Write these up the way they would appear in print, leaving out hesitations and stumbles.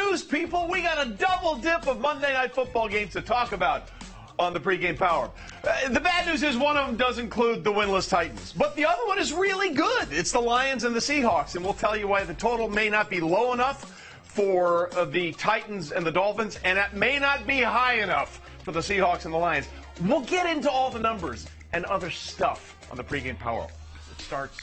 news, people. We got a double dip of Monday Night Football games to talk about on the Pregame PowerUp. The bad news is one of them does include the winless Titans, but the other one is really good. It's the Lions and the Seahawks, and we'll tell you why the total may not be low enough for the Titans and the Dolphins, and it may not be high enough for the Seahawks and the Lions. We'll get into all the numbers and other stuff on the Pregame PowerUp. It starts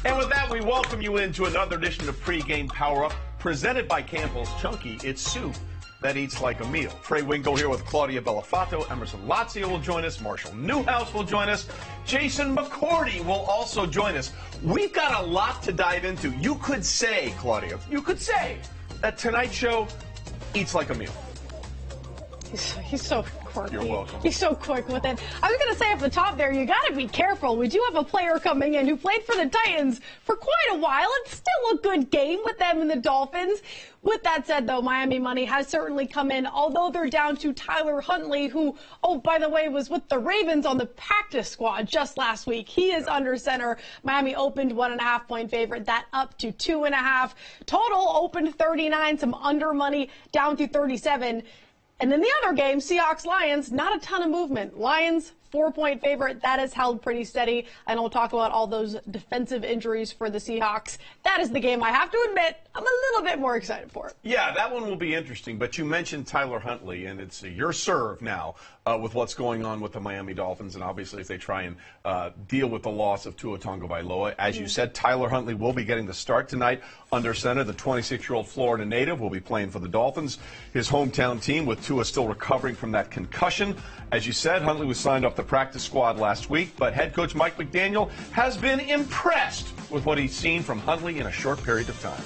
And with that, we welcome you into another edition of Pregame PowerUp, presented by Campbell's Chunky. It's soup that eats like a meal. Trey Wingo here with Claudia Bellafato. Emerson Lazio will join us. Marshall Newhouse will join us. Jason McCourty will also join us. We've got a lot to dive into. You could say, Claudia, that tonight's show eats like a meal. He's so quirky. You're welcome. He's so quick with it. I was going to say at the top there, you got to be careful. We do have a player coming in who played for the Titans for quite a while. It's still a good game with them and the Dolphins. With that said, though, Miami money has certainly come in, although they're down to Tyler Huntley, who, oh, by the way, was with the Ravens on the practice squad just last week. He is under center. Miami opened 1.5-point favorite. That up to 2.5. Total opened 39, some under money down to 37. And then the other game, Seahawks-Lions, not a ton of movement. Lions, 4-point favorite. That has held pretty steady. And we'll talk about all those defensive injuries for the Seahawks. That is the game, I have to admit, I'm a little bit more excited for. Yeah, that one will be interesting. But you mentioned Tyler Huntley, and it's your serve now with what's going on with the Miami Dolphins. And obviously, if they try and deal with the loss of Tua Tagovailoa. As you said, Tyler Huntley will be getting the start tonight under center. The 26-year-old Florida native will be playing for the Dolphins, his hometown team, with Tua still recovering from that concussion. As you said, Huntley was signed off the practice squad last week, but head coach Mike McDaniel has been impressed with what he's seen from Huntley in a short period of time.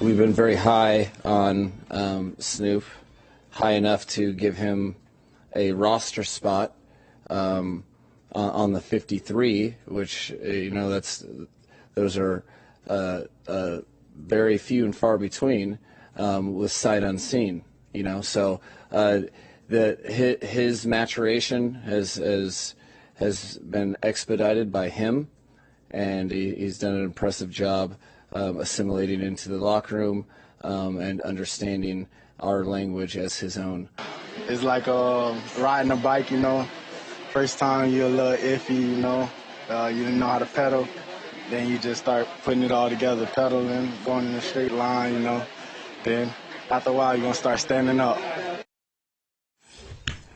We've been very high on Snoop, high enough to give him a roster spot on the 53, which, those are very few and far between with sight unseen. So his maturation has been expedited by him, and he's done an impressive job assimilating into the locker room and understanding our language as his own. It's like riding a bike, First time you're a little iffy, you didn't know how to pedal. Then you just start putting it all together, pedaling, going in a straight line, Then after a while, you're going to start standing up.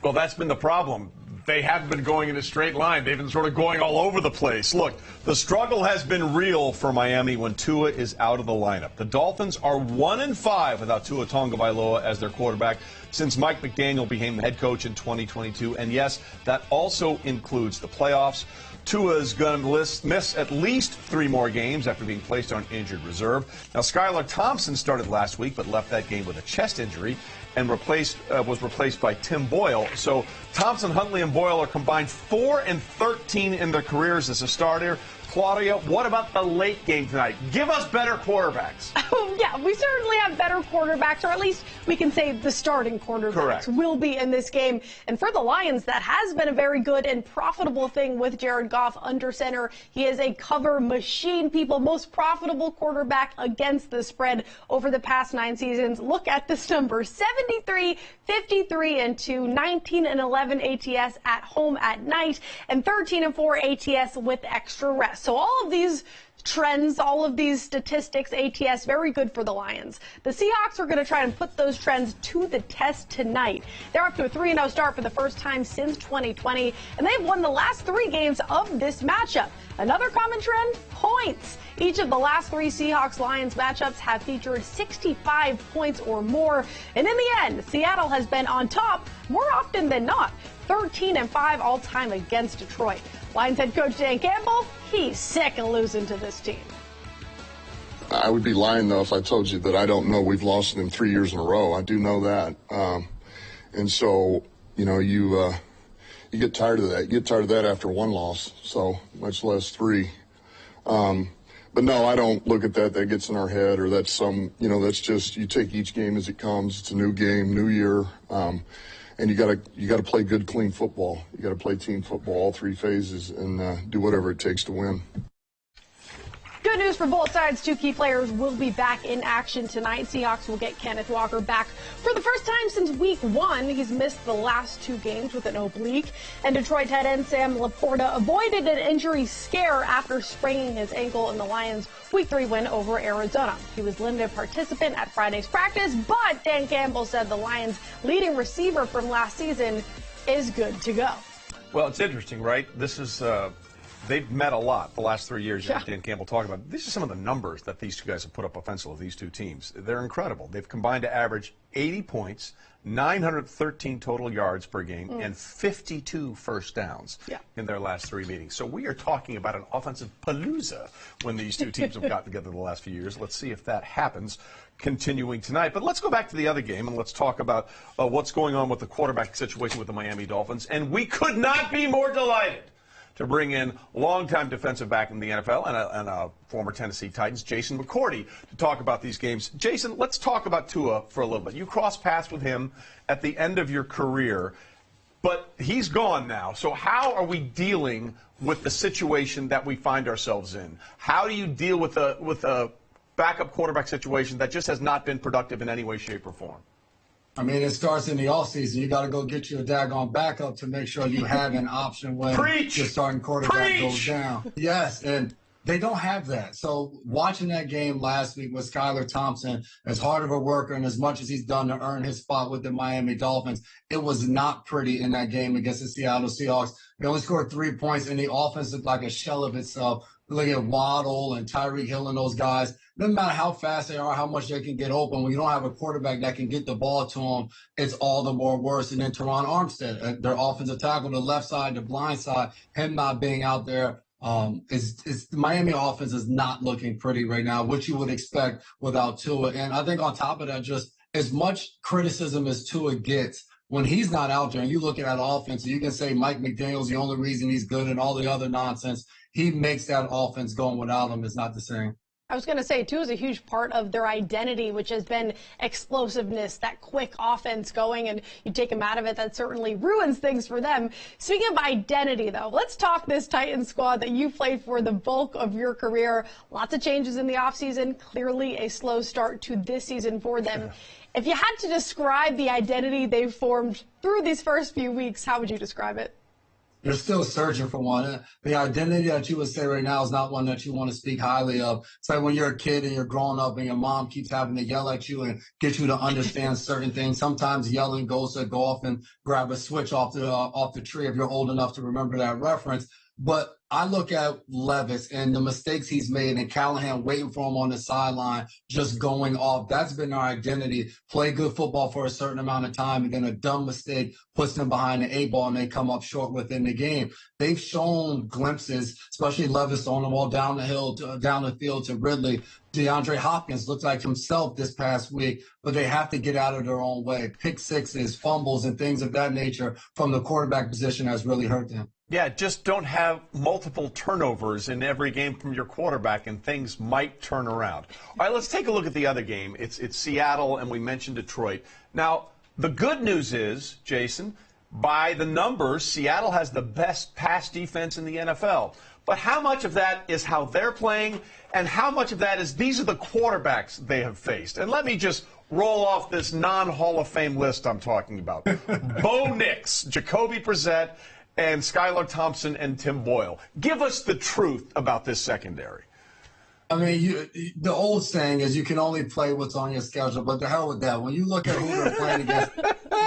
Well, that's been the problem. They haven't been going in a straight line. They've been sort of going all over the place. Look, the struggle has been real for Miami when Tua is out of the lineup. The Dolphins are 1-5 without Tua Tagovailoa as their quarterback since Mike McDaniel became the head coach in 2022. And yes, that also includes the playoffs. Tua's going to miss at least 3 more games after being placed on injured reserve. Now, Skylar Thompson started last week but left that game with a chest injury and was replaced by Tim Boyle. So Thompson, Huntley, and Boyle are combined 4-13 in their careers as a starter. Claudia, what about the late game tonight? Give us better quarterbacks. Yeah, we certainly have better quarterbacks, or at least we can say the starting quarterbacks will be in this game. And for the Lions, that has been a very good and profitable thing with Jared Goff under center. He is a cover machine, people. Most profitable quarterback against the spread over the past 9 seasons. Look at this number: 73, 53-2, 19-11 ATS at home at night, and 13-4 ATS with extra rest. So all of these trends, all of these statistics, ATS, very good for the Lions. The Seahawks are going to try and put those trends to the test tonight. They're up to a 3-0 start for the first time since 2020, and they've won the last 3 games of this matchup. Another common trend, points. Each of the last 3 Seahawks-Lions matchups have featured 65 points or more. And in the end, Seattle has been on top more often than not. 13-5 all-time against Detroit. Lions head coach Dan Campbell, he's sick of losing to this team. I would be lying, though, if I told you that I don't know we've lost them 3 years in a row. I do know that. And so, you get tired of that. You get tired of that after one loss, so much less three. But no, I don't look at that. That gets in our head, or that's that's just, you take each game as it comes. It's a new game, new year, and you gotta play good, clean football. You gotta play team football, all three phases, and do whatever it takes to win. Good news for both sides. Two key players will be back in action tonight. Seahawks will get Kenneth Walker back for the first time since week 1. He's missed the last 2 games with an oblique. And Detroit tight end Sam Laporta avoided an injury scare after spraining his ankle in the Lions' week 3 win over Arizona. He was limited participant at Friday's practice, but Dan Campbell said the Lions' leading receiver from last season is good to go. Well, it's interesting, right? This is they've met a lot the last 3 years. Yeah. Dan Campbell talking about. These are some of the numbers that these two guys have put up offensively, these two teams. They're incredible. They've combined to average 80 points, 913 total yards per game, and 52 first downs in their last 3 meetings. So we are talking about an offensive palooza when these two teams have gotten together the last few years. Let's see if that happens continuing tonight. But let's go back to the other game, and let's talk about what's going on with the quarterback situation with the Miami Dolphins. And we could not be more delighted to bring in longtime defensive back in the NFL and a former Tennesse Titans, Jason McCourty, to talk about these games. Jason, let's talk about Tua for a little bit. You crossed paths with him at the end of your career, but he's gone now. So how are we dealing with the situation that we find ourselves in? How do you deal with a backup quarterback situation that just has not been productive in any way, shape, or form? I mean, it starts in the offseason. You got to go get you a daggone backup to make sure you have an option when your starting quarterback goes down. Yes, and they don't have that. So watching that game last week with Skylar Thompson, as hard of a worker and as much as he's done to earn his spot with the Miami Dolphins, it was not pretty in that game against the Seattle Seahawks. They only scored 3 points, and the offense looked like a shell of itself. Look at Waddle and Tyreek Hill and those guys. Doesn't matter how fast they are, how much they can get open. When you don't have a quarterback that can get the ball to them, it's all the more worse. And then Teron Armstead, their offensive tackle, the left side, the blind side, him not being out there, the Miami offense is not looking pretty right now, which you would expect without Tua. And I think on top of that, just as much criticism as Tua gets, when he's not out there and you look at that offense, you can say Mike McDaniel's the only reason he's good and all the other nonsense. He makes that offense going without him is not the same. I was going to say, too, is a huge part of their identity, which has been explosiveness, that quick offense going, and you take them out of it, that certainly ruins things for them. Speaking of identity, though, let's talk this Titans squad that you played for the bulk of your career. Lots of changes in the offseason, clearly a slow start to this season for them. If you had to describe the identity they've formed through these first few weeks, how would you describe it? You're still searching for one. The identity that you would say right now is not one that you want to speak highly of. It's like when you're a kid and you're growing up and your mom keeps having to yell at you and get you to understand certain things. Sometimes yelling goes to go off and grab a switch off the tree if you're old enough to remember that reference. But I look at Levis and the mistakes he's made and Callahan waiting for him on the sideline, just going off. That's been our identity. Play good football for a certain amount of time, and then a dumb mistake puts them behind the 8 ball and they come up short within the game. They've shown glimpses, especially Levis on the ball down the field to Ridley. DeAndre Hopkins looked like himself this past week, but they have to get out of their own way. Pick sixes, fumbles, and things of that nature from the quarterback position has really hurt them. Yeah, just don't have multiple turnovers in every game from your quarterback, and things might turn around. All right, let's take a look at the other game. It's Seattle, and we mentioned Detroit. Now, the good news is, Jason, by the numbers, Seattle has the best pass defense in the NFL. But how much of that is how they're playing, and how much of that is these are the quarterbacks they have faced? And let me just roll off this non-Hall of Fame list I'm talking about. Bo Nix, Jacoby Brissett, and Skylar Thompson and Tim Boyle. Give us the truth about this secondary. I mean, the old saying is you can only play what's on your schedule, but the hell with that. When you look at who they're playing against,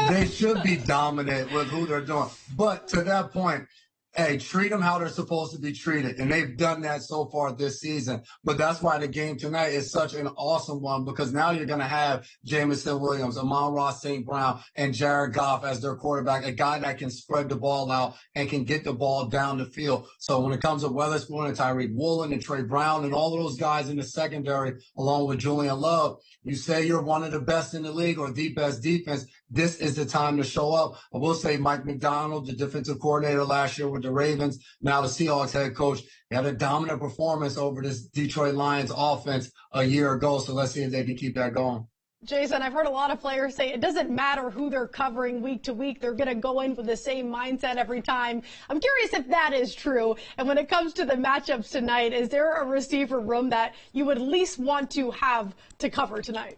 they should be dominant with who they're doing. But to that point, hey, treat them how they're supposed to be treated. And they've done that so far this season. But that's why the game tonight is such an awesome one, because now you're going to have Jameson Williams, Amon-Ra St. Brown, and Jared Goff as their quarterback, a guy that can spread the ball out and can get the ball down the field. So when it comes to Weatherspoon and Tyreek Woolen and Trey Brown and all of those guys in the secondary, along with Julian Love, you say you're one of the best in the league or the best defense, this is the time to show up. I will say Mike McDonald, the defensive coordinator last year with the Ravens, now the Seahawks head coach, he had a dominant performance over this Detroit Lions offense a year ago. So let's see if they can keep that going. Jason, I've heard a lot of players say it doesn't matter who they're covering week to week. They're going to go in with the same mindset every time. I'm curious if that is true. And when it comes to the matchups tonight, is there a receiver room that you would least want to have to cover tonight?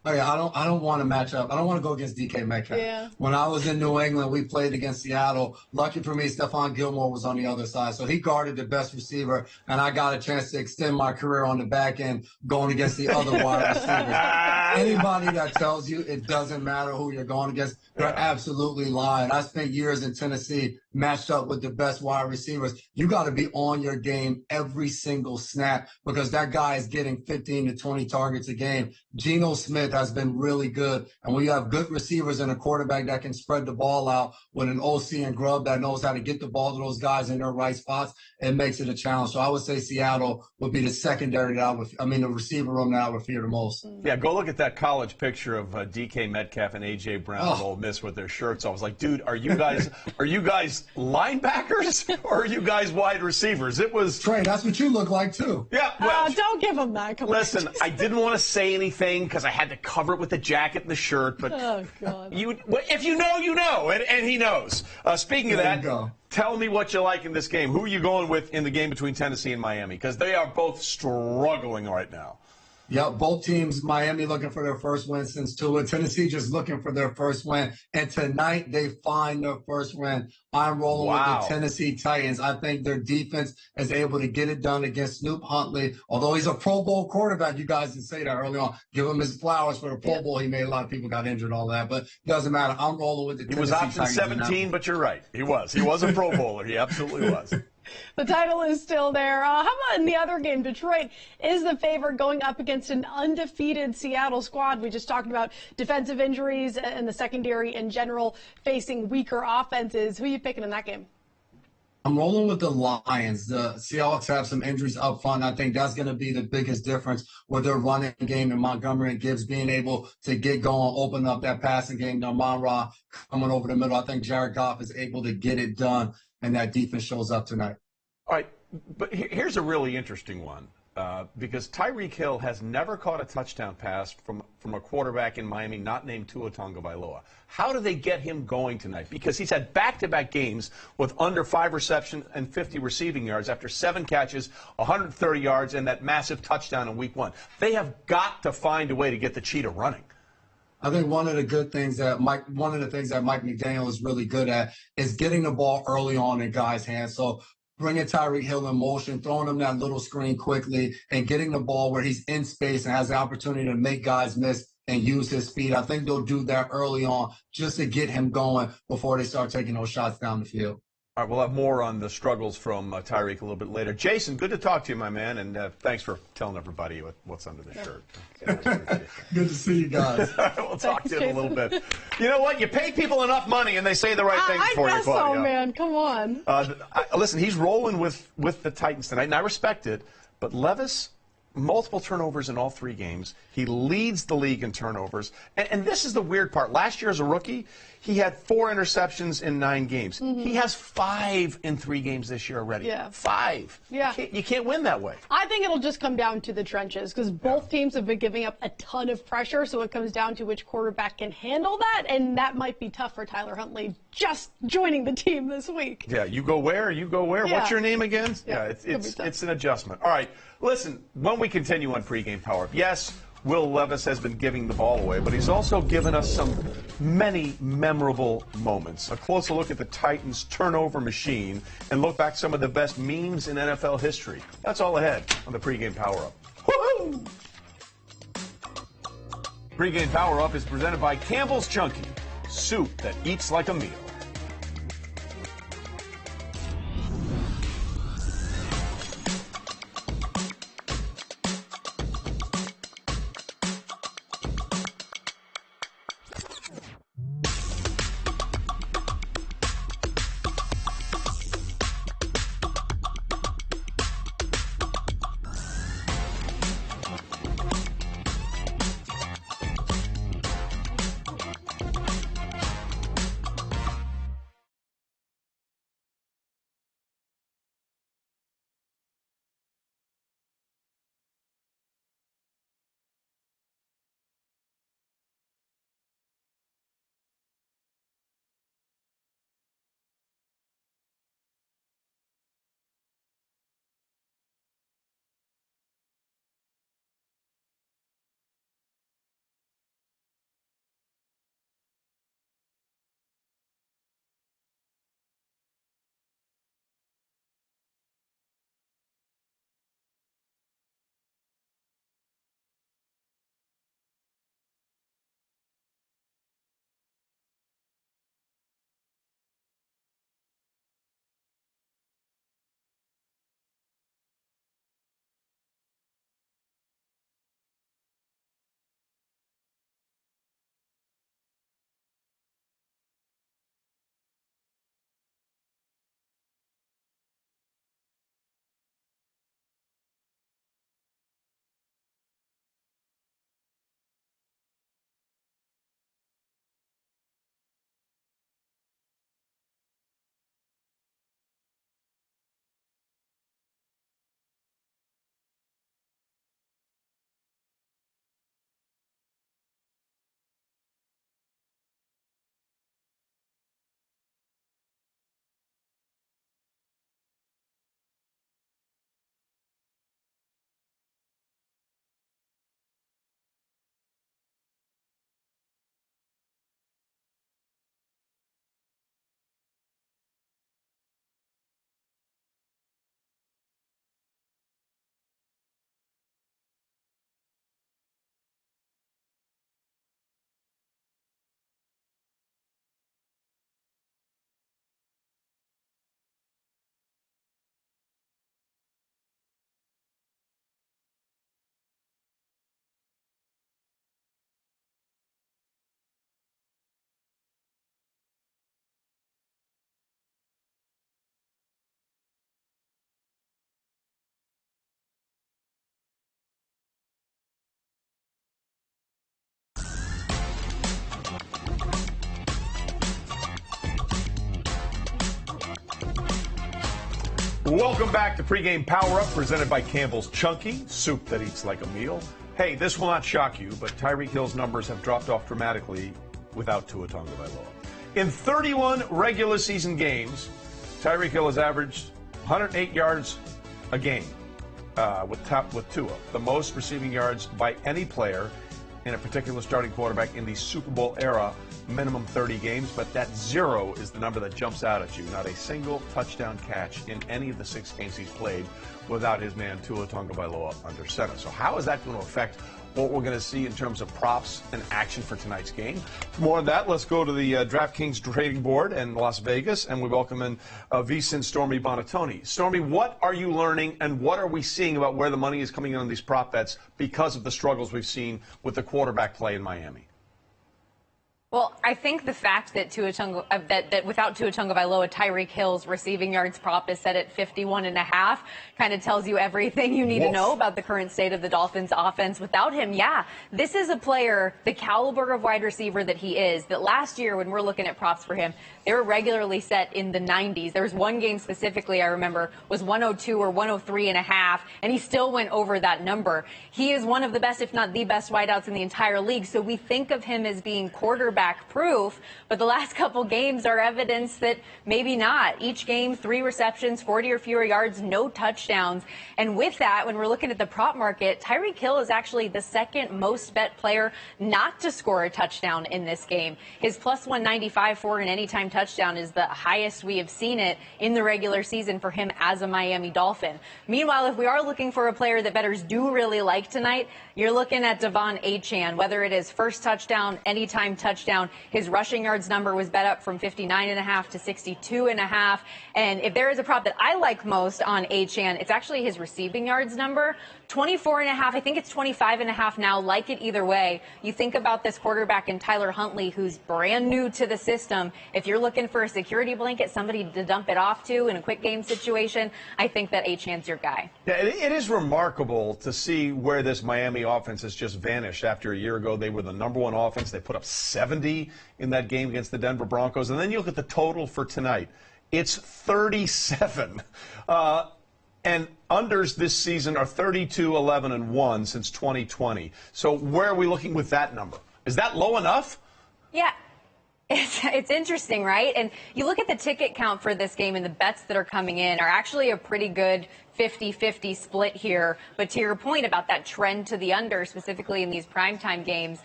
Oh, yeah, I don't want to match up. I don't want to go against DK Metcalf. Yeah. When I was in New England, we played against Seattle. Lucky for me, Stephon Gilmore was on the other side. So he guarded the best receiver, and I got a chance to extend my career on the back end going against the other wide receivers. Anybody that tells you it doesn't matter who you're going against, they're absolutely lying. I spent years in Tennessee matched up with the best wide receivers. You got to be on your game every single snap because that guy is getting 15 to 20 targets a game. Geno Smith has been really good. And when you have good receivers and a quarterback that can spread the ball out with an OC and Grubb that knows how to get the ball to those guys in their right spots, it makes it a challenge. So I would say Seattle would be the secondary the receiver room that I would fear the most. Yeah, go look at that college picture of DK Metcalf and A.J. Brown at Ole Miss with their shirts. I was like, dude, are you guys linebackers or are you guys wide receivers? It was Trey, that's what you look like too. Yeah, well, don't give him that. Listen, I didn't want to say anything because I had to cover it with the jacket and the shirt. But if you know, you know, and he knows. Speaking of that, tell me what you like in this game. Who are you going with in the game between Tennessee and Miami? Because they are both struggling right now. Yep, both teams, Miami looking for their first win since Tua. Tennessee just looking for their first win. And tonight they find their first win. I'm rolling with the Tennesse Titans. I think their defense is able to get it done against Snoop Huntley. Although he's a Pro Bowl quarterback, you guys didn't say that early on. Give him his flowers for the Pro Bowl. He made a lot of people got injured, all that. But it doesn't matter. I'm rolling with the Tennessee Titans. He was option 17, but you're right. He was. He was a Pro Bowler. He absolutely was. The title is still there. How about in the other game? Detroit is the favorite going up against an undefeated Seattle squad. We just talked about defensive injuries and the secondary in general facing weaker offenses. Who are you picking in that game? I'm rolling with the Lions. The Seahawks have some injuries up front. I think that's going to be the biggest difference with their running game and Montgomery and Gibbs being able to get going, open up that passing game. Amon-Ra coming over the middle. I think Jared Goff is able to get it done, and that defense shows up tonight. All right, but here's a really interesting one because Tyreek Hill has never caught a touchdown pass from a quarterback in Miami not named Tua Tagovailoa. How do they get him going tonight? Because he's had back-to-back games with under 5 receptions and 50 receiving yards after 7 catches, 130 yards, and that massive touchdown in Week 1. They have got to find a way to get the cheetah running. I think one of the things that Mike McDaniel is really good at is getting the ball early on in guys' hands. So bringing Tyreek Hill in motion, throwing him that little screen quickly, and getting the ball where he's in space and has the opportunity to make guys miss and use his speed. I think they'll do that early on just to get him going before they start taking those shots down the field. All right, we'll have more on the struggles from Tyreek a little bit later. Jason, good to talk to you, my man, and thanks for telling everybody what's under the shirt. Good to see you guys. We'll talk to you in a little bit. You know what? You pay people enough money, and they say the right things for you. I guess so, man. Come on. Listen, he's rolling with the Titans tonight, and I respect it, but Levis, multiple turnovers in all 3 games. He leads the league in turnovers. And this is the weird part. Last year as a rookie, he had 4 interceptions in 9 games. Mm-hmm. He has 5 in 3 games this year already. Yeah. 5. Yeah. You can't win that way. I think it'll just come down to the trenches because both teams have been giving up a ton of pressure, so it comes down to which quarterback can handle that, and that might be tough for Tyler Huntley just joining the team this week. Yeah, you go where? Yeah. What's your name again? Yeah, it's an adjustment. All right, listen, when we continue on Pregame PowerUp, yes, Will Levis has been giving the ball away, but he's also given us many memorable moments. A closer look at the Titans' turnover machine and look back some of the best memes in NFL history. That's all ahead on the Pregame PowerUp. Woohoo! Pregame PowerUp is presented by Campbell's Chunky, soup that eats like a meal. Welcome back to Pregame PowerUp, presented by Campbell's Chunky, soup that eats like a meal. Hey, this will not shock you, but Tyreek Hill's numbers have dropped off dramatically without Tua Tagovailoa. In 31 regular season games, Tyreek Hill has averaged 108 yards a game with Tua, the most receiving yards by any player in a particular starting quarterback in the Super Bowl era, minimum 30 games, but that 0 is the number that jumps out at you. Not a single touchdown catch in any of the 6 games he's played without his man Tua Tagovailoa under center. So how is that going to affect what we're going to see in terms of props and action for tonight's game? For more on that, let's go to the DraftKings trading board in Las Vegas, and we welcome in VSiN Stormy Bonatoni. Stormy, what are you learning, and what are we seeing about where the money is coming in on these prop bets because of the struggles we've seen with the quarterback play in Miami? Well, I think the fact that that without Tua Tagovailoa, Tyreek Hill's receiving yards prop is set at 51.5 kind of tells you everything you need to know about the current state of the Dolphins offense. Without him, this is a player, the caliber of wide receiver that he is, that last year when we're looking at props for him, they were regularly set in the 90s. There was one game specifically I remember was 102 or 103.5, and he still went over that number. He is one of the best, if not the best, wideouts in the entire league. So we think of him as being quarterback proof, but the last couple games are evidence that maybe not. Each game, 3 receptions, 40 or fewer yards, no touchdowns. And with that, when we're looking at the prop market, Tyreek Hill is actually the second most bet player not to score a touchdown in this game. His plus 195 for an anytime touchdown is the highest we have seen it in the regular season for him as a Miami Dolphin. Meanwhile, if we are looking for a player that bettors do really like tonight, you're looking at Devon Achane, whether it is first touchdown, anytime touchdown. His rushing yards number was bet up from 59.5 to 62.5. And if there is a prop that I like most on Achane, it's actually his receiving yards number. 24.5, I think it's 25.5 now. Like it either way. You think about this quarterback in Tyler Huntley, who's brand new to the system. If you're looking for a security blanket, somebody to dump it off to in a quick game situation, I think that Achane's your guy. Yeah, it is remarkable to see where this Miami offense has just vanished. After a year ago, they were the number 1 offense. They put up 70 in that game against the Denver Broncos. And then you look at the total for tonight. It's 37. And unders this season are 32, 11, and 1 since 2020. So where are we looking with that number? Is that low enough? Yeah. It's interesting, right? And you look at the ticket count for this game, and the bets that are coming in are actually a pretty good 50-50 split here. But to your point about that trend to the under, specifically in these primetime games,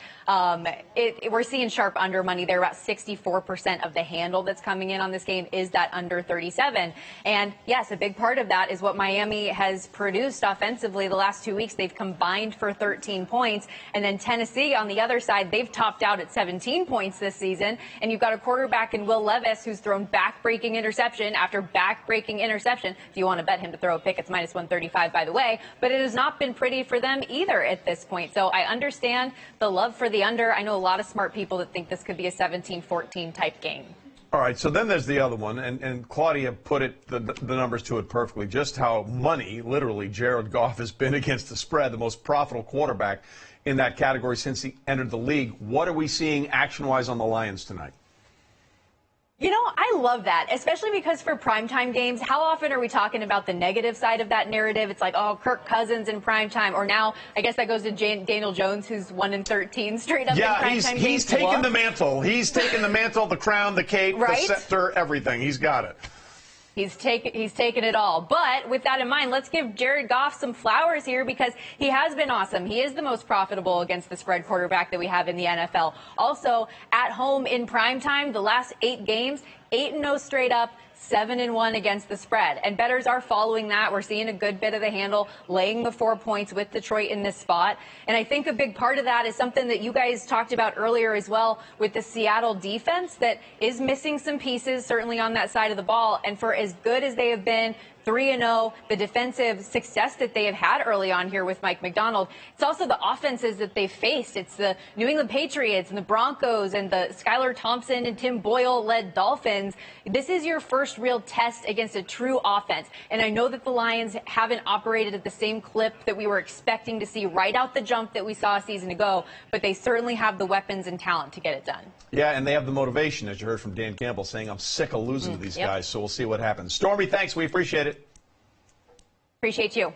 we're seeing sharp under money there. About 64% of the handle that's coming in on this game is that under 37. And yes, a big part of that is what Miami has produced offensively the last 2 weeks. They've combined for 13 points. And then Tennessee on the other side, they've topped out at 17 points this season. And you've got a quarterback in Will Levis who's thrown back-breaking interception after back-breaking interception. If you want to bet him to throw a pick, it's minus 135, by the way. But it has not been pretty for them either at this point. So I understand the love for the under. I know a lot of smart people that think this could be a 17-14 type game. All right, so then there's the other one, and Claudia put the numbers to it perfectly, just how money, literally, Jared Goff has been against the spread, the most profitable quarterback in that category since he entered the league. What are we seeing action-wise on the Lions tonight? You know, I love that, especially because for primetime games, how often are we talking about the negative side of that narrative? It's like, oh, Kirk Cousins in primetime, or now I guess that goes to Daniel Jones, who's 1-13 straight up in primetime games. He's taken the mantle. He's taken the mantle, the crown, the cape, right? The scepter, everything. He's got it. He's taken it all. But with that in mind, let's give Jared Goff some flowers here because he has been awesome. He is the most profitable against the spread quarterback that we have in the NFL. Also, at home in primetime, the last 8 games, 8-0 straight up, 7-1 against the spread. And bettors are following that. We're seeing a good bit of the handle, laying the 4 points with Detroit in this spot. And I think a big part of that is something that you guys talked about earlier as well with the Seattle defense that is missing some pieces, certainly on that side of the ball. And for as good as they have been, 3-0, the defensive success that they have had early on here with Mike McDonald. It's also the offenses that they've faced. It's the New England Patriots and the Broncos and the Skylar Thompson and Tim Boyle-led Dolphins. This is your first real test against a true offense. And I know that the Lions haven't operated at the same clip that we were expecting to see right out the jump that we saw a season ago, but they certainly have the weapons and talent to get it done. Yeah, and they have the motivation, as you heard from Dan Campbell, saying, I'm sick of losing to these guys, so we'll see what happens. Stormy, thanks. We appreciate it. Appreciate you.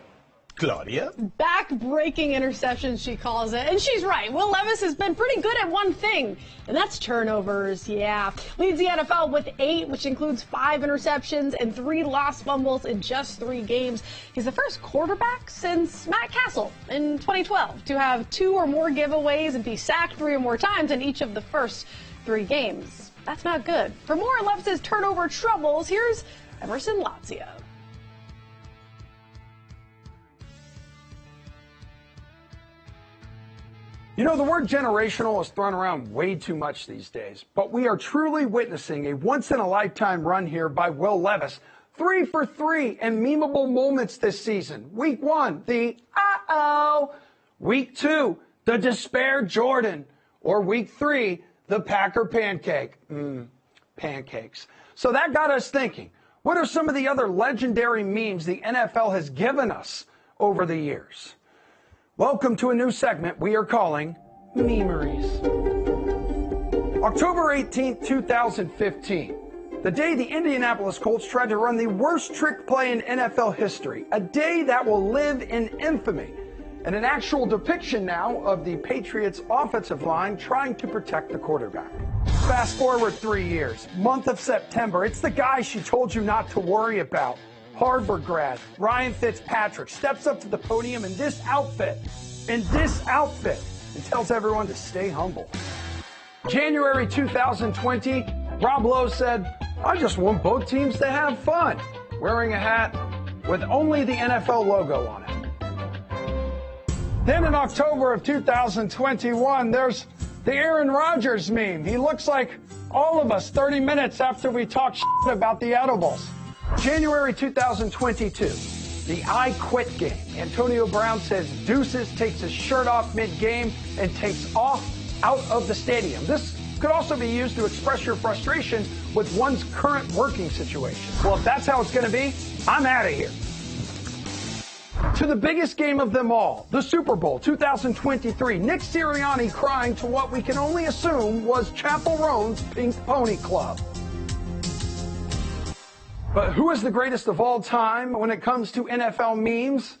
Claudia? Back-breaking interceptions, she calls it. And she's right. Will Levis has been pretty good at one thing, and that's turnovers. Yeah. Leads the NFL with 8, which includes 5 interceptions and 3 lost fumbles in just 3 games. He's the first quarterback since Matt Castle in 2012 to have 2 or more giveaways and be sacked 3 or more times in each of the first 3 games. That's not good. For more on Levis's turnover troubles, here's Emerson Lazio. You know, the word generational is thrown around way too much these days, but we are truly witnessing a once-in-a-lifetime run here by Will Levis. 3 for 3 in memeable moments this season. Week 1, the uh-oh. Week 2, the despair Jordan. Or week 3, the Packer pancake. Pancakes. So that got us thinking, what are some of the other legendary memes the NFL has given us over the years? Welcome to a new segment we are calling Memories. October 18th, 2015. The day the Indianapolis Colts tried to run the worst trick play in NFL history. A day that will live in infamy. And an actual depiction now of the Patriots' offensive line trying to protect the quarterback. Fast forward 3 years. Month of September. It's the guy she told you not to worry about. Harvard grad, Ryan Fitzpatrick, steps up to the podium in this outfit, and tells everyone to stay humble. January 2020, Rob Lowe said, I just want both teams to have fun, wearing a hat with only the NFL logo on it. Then in October of 2021, there's the Aaron Rodgers meme. He looks like all of us 30 minutes after we talk shit about the edibles. January 2022, the I Quit game. Antonio Brown says deuces, takes his shirt off mid-game, and takes off out of the stadium. This could also be used to express your frustration with one's current working situation. Well, if that's how it's going to be, I'm out of here. To the biggest game of them all, the Super Bowl 2023, Nick Sirianni crying to what we can only assume was Chapel Roan's Pink Pony Club. But who is the greatest of all time when it comes to NFL memes?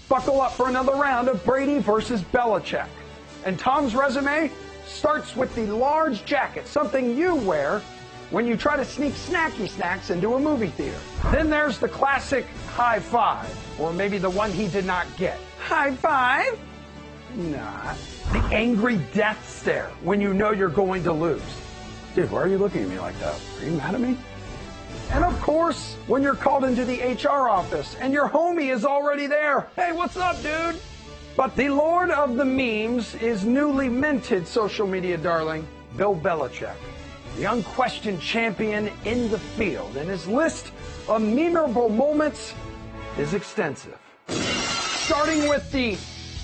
Buckle up for another round of Brady versus Belichick. And Tom's resume starts with the large jacket, something you wear when you try to sneak snacky snacks into a movie theater. Then there's the classic high five, or maybe the one he did not get. High five? Nah. The angry death stare when you know you're going to lose. Dude, why are you looking at me like that? Are you mad at me? And of course, when you're called into the HR office and your homie is already there. Hey, what's up, dude? But the lord of the memes is newly minted social media darling, Bill Belichick, the unquestioned champion in the field. And his list of memorable moments is extensive. Starting with the,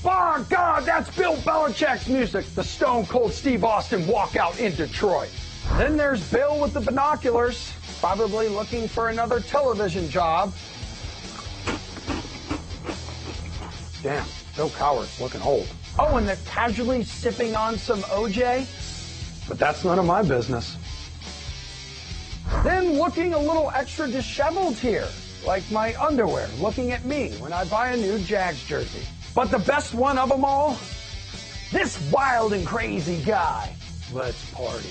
oh God, that's Bill Belichick's music, the Stone Cold Steve Austin walkout in Detroit. Then there's Bill with the binoculars, probably looking for another television job. Damn, Bill Cowher's looking old. Oh, and they're casually sipping on some OJ? But that's none of my business. Then looking a little extra disheveled here, like my underwear looking at me when I buy a new Jags jersey. But the best one of them all? This wild and crazy guy. Let's party.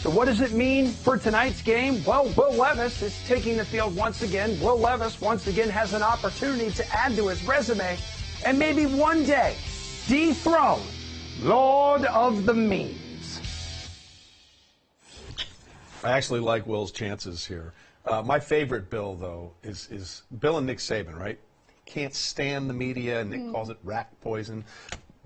So what does it mean for tonight's game? Well, Will Levis is taking the field once again. Will Levis once again has an opportunity to add to his resume and maybe one day dethrone Lord of the Memes. I actually like Will's chances here. My favorite Bill, though, is Bill and Nick Saban, right? Can't stand the media, and Nick calls it rat poison.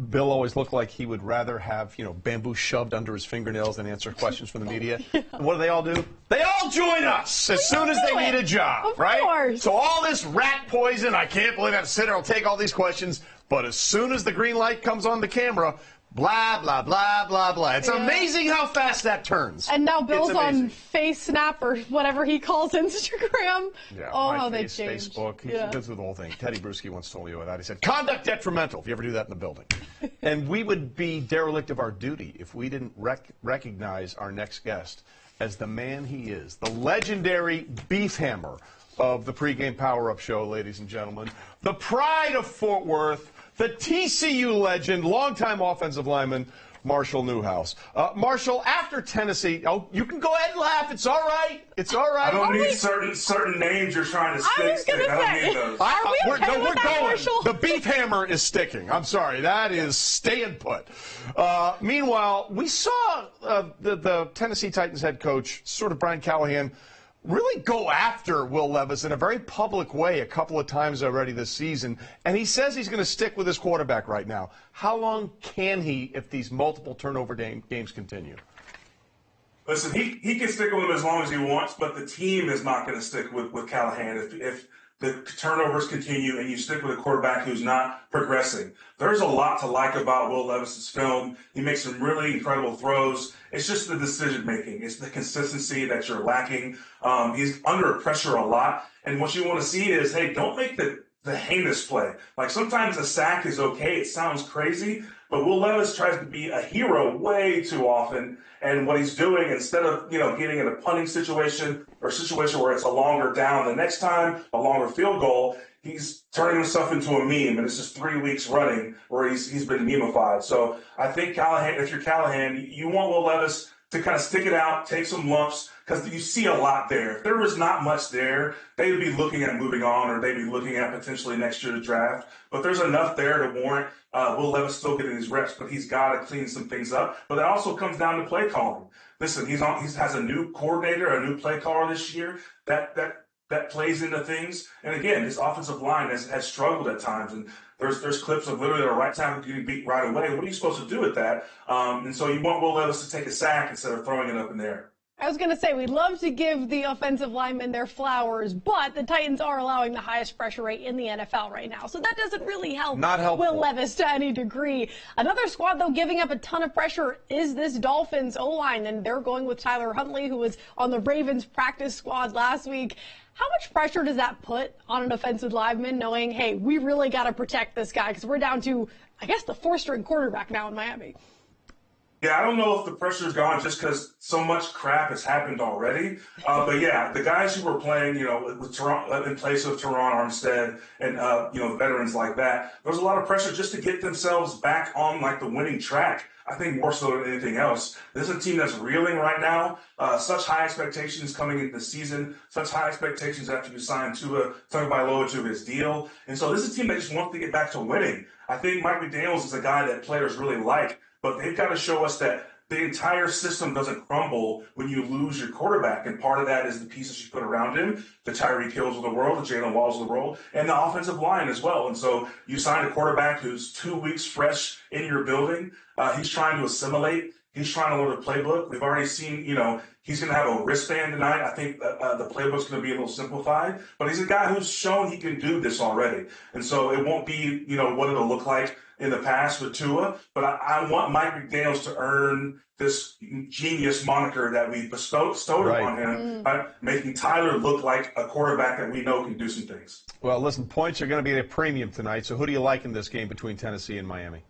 Bill always looked like he would rather have, bamboo shoved under his fingernails than answer questions from the media. Yeah. And what do? They all join us as soon as they need a job, right? Course. So all this rat poison, I can't believe I have to sit there and take all these questions. But as soon as the green light comes on the camera, blah, blah, blah, blah, blah. It's amazing how fast that turns. And now Bill's on FaceSnap or whatever he calls Instagram. Yeah, oh, how they changed. Facebook. He goes through the whole thing. Teddy Bruschi once told me that. He said, conduct detrimental if you ever do that in the building. And we would be derelict of our duty if we didn't recognize our next guest as the man he is, the legendary beef hammer of the Pregame PowerUp show, ladies and gentlemen. The pride of Fort Worth, the TCU legend, longtime offensive lineman, Marshall Newhouse. Marshall, after Tennessee, you can go ahead and laugh. It's all right. It's all right. I don't need certain names you're trying to stick. I don't need those. We're going. Marshall? The beef hammer is sticking. I'm sorry. That is staying put. Meanwhile, we saw the Tennessee Titans head coach, sort of Brian Callahan, really go after Will Levis in a very public way a couple of times already this season. And he says he's going to stick with his quarterback right now. How long can he if these multiple turnover games continue? Listen, he can stick with him as long as he wants, but the team is not going to stick with Callahan if the turnovers continue and you stick with a quarterback who's not progressing. There's a lot to like about Will Levis's film. He makes some really incredible throws. It's just the decision-making. It's the consistency that you're lacking. He's under pressure a lot. And what you want to see is, hey, don't make the heinous play. Like, sometimes a sack is okay. It sounds crazy. But Will Levis tries to be a hero way too often. And what he's doing, instead of, getting in a punting situation or a situation where it's a longer down the next time, a longer field goal, he's turning himself into a meme. And it's just 3 weeks running where he's been memeified. So I think Callahan, if you're Callahan, you want Will Levis to kind of stick it out, take some lumps, because you see a lot there. If there was not much there, they would be looking at moving on, or they'd be looking at potentially next year's draft. But there's enough there to warrant Will Levis still getting his reps, but he's got to clean some things up. But that also comes down to play calling. Listen, he has a new coordinator, a new play caller this year that plays into things. And again, his offensive line has struggled at times. And there's clips of literally the right tackle getting beat right away. What are you supposed to do with that? And so you want Will Levis to take a sack instead of throwing it up in the air. I was going to say, we'd love to give the offensive linemen their flowers, but the Titans are allowing the highest pressure rate in the NFL right now. So that doesn't really help Will Levis to any degree. Another squad, though, giving up a ton of pressure is this Dolphins O-line, and they're going with Tyler Huntley, who was on the Ravens practice squad last week. How much pressure does that put on an offensive lineman, knowing, hey, we really got to protect this guy because we're down to, I guess, the four-string quarterback now in Miami? Yeah, I don't know if the pressure's gone just because so much crap has happened already. But yeah, the guys who were playing, with Teron, in place of Teron Armstead and, veterans like that, there was a lot of pressure just to get themselves back on like the winning track. I think more so than anything else. This is a team that's reeling right now. Such high expectations coming into the season, such high expectations after you sign Tua Tagovailoa to his deal. And so this is a team that just wants to get back to winning. I think Mike McDaniels is a guy that players really like. But they've got to show us that the entire system doesn't crumble when you lose your quarterback. And part of that is the pieces you put around him, the Tyreek Hills of the world, the Jalen Walls of the world, and the offensive line as well. And so you sign a quarterback who's 2 weeks fresh in your building. He's trying to assimilate. He's trying to learn the playbook. We've already seen, he's going to have a wristband tonight. I think the playbook's going to be a little simplified. But he's a guy who's shown he can do this already. And so it won't be, what it'll look like in the past with Tua, but I want Mike McDaniels to earn this genius moniker that we bestowed upon him by making Tyler look like a quarterback that we know can do some things. Well, listen, points are going to be at a premium tonight, so who do you like in this game between Tennessee and Miami?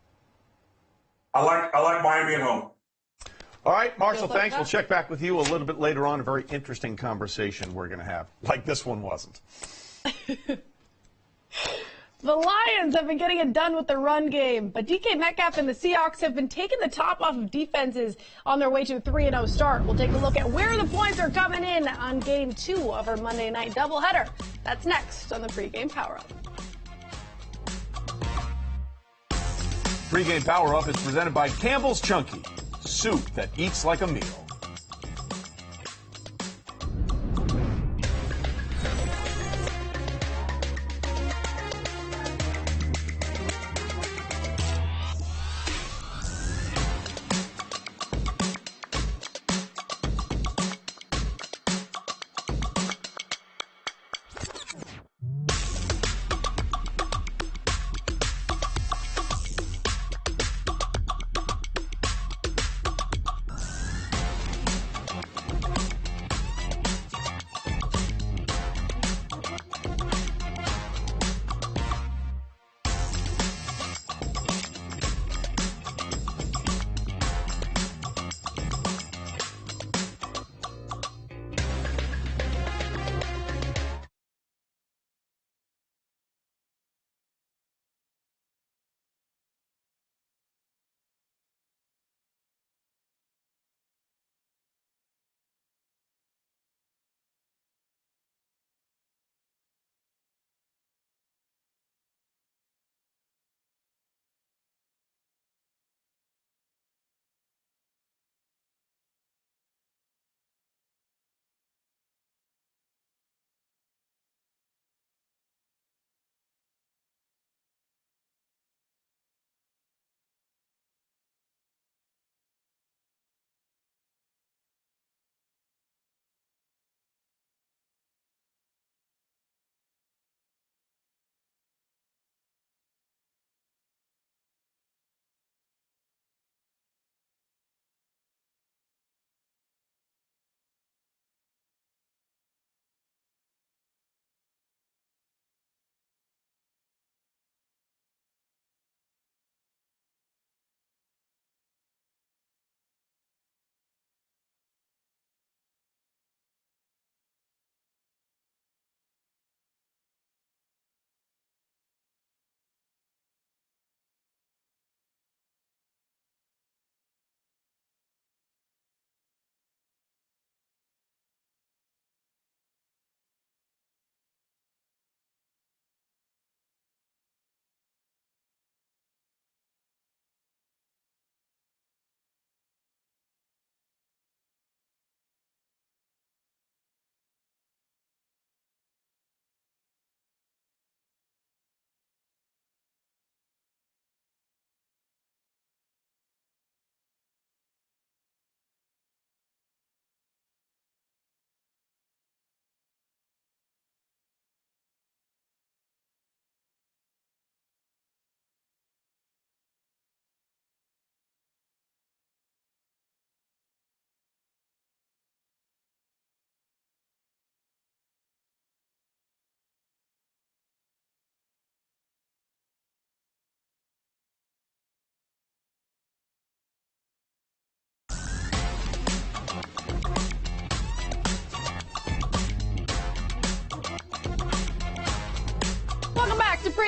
I like Miami at home. All right, Marshall, thanks. We'll check back with you a little bit later on. A very interesting conversation we're going to have, like this one wasn't. The Lions have been getting it done with the run game, but DK Metcalf and the Seahawks have been taking the top off of defenses on their way to a 3-0 start. We'll take a look at where the points are coming in on Game 2 of our Monday night doubleheader. That's next on the Pregame PowerUp. Pregame PowerUp is presented by Campbell's Chunky, soup that eats like a meal.